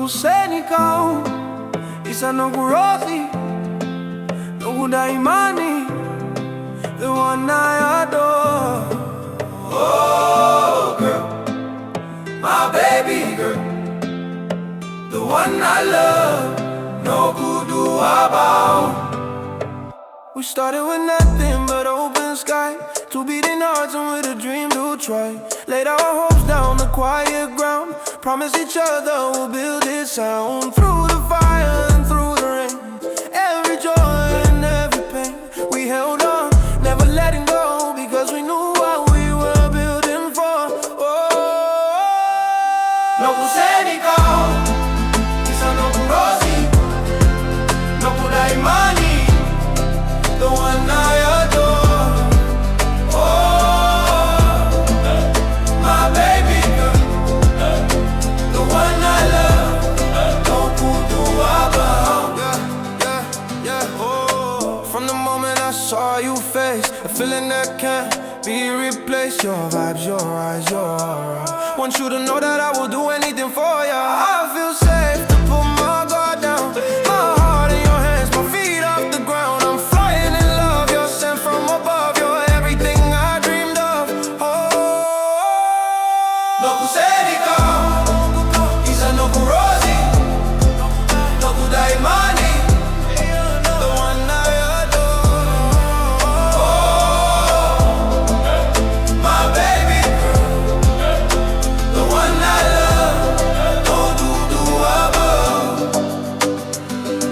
Noqu Senikau, isa Noqu Noqu Daimani, the one I adore. Oh girl, my baby girl, the one I love, Noqu Senikau. We started with nothing but open sky, two beating hearts and with a dream to try. Laid our hopes down the quiet ground, promised each other we'll build it sound. Through the fire and through the rain, every joy and every pain, we held on, never letting go, because we knew what we were building for. Noqu Senikau, isa Noqu Noqu Daimani, the one I adore. Oh, my baby girl, the one I love, Noqu Senikau. Oh, from the moment I saw you face, a feeling that can't be replaced. Your vibes, your eyes, your aura, want you to know that I will do anything for ya. I feel safe to put my guard down, my heart in your hands, my feet off the ground. I'm flying in love, you're sent from above, you're everything I dreamed of. Noqu Senikau, isa Noqu Noqu Daimani, the one I adore. oh, my baby girl, the one I love, Noqu Senikau.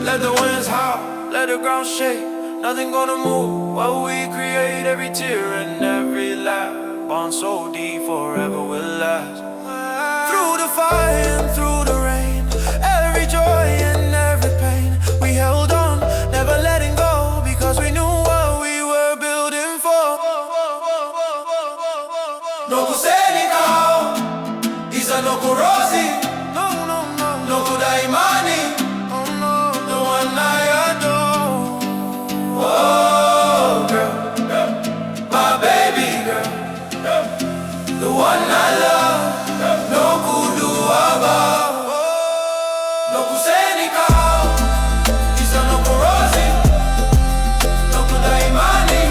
Let the winds howl, let the ground shake, nothing gonna move while we create. Every tear and every laugh, bond so deep forever will last. Through the fire and through the rain, every joy and every pain, we held on, never letting go, because we knew what we were building for. Noqu Senikau, isa Noqu No, no, no, Noqu Daimani, oh no, the one I adore. Oh girl, my baby girl, the one I love, Noqu Senikau. Noqu Senikau, isa Noqu Noqu Daimani,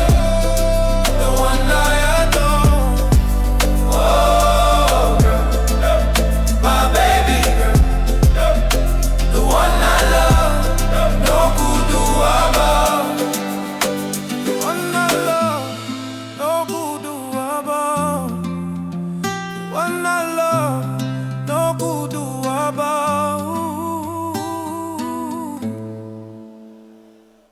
the one I adore. Oh girl, my baby girl, the one I love, Noqu Senikau. one I love, no voodoo above, one I love.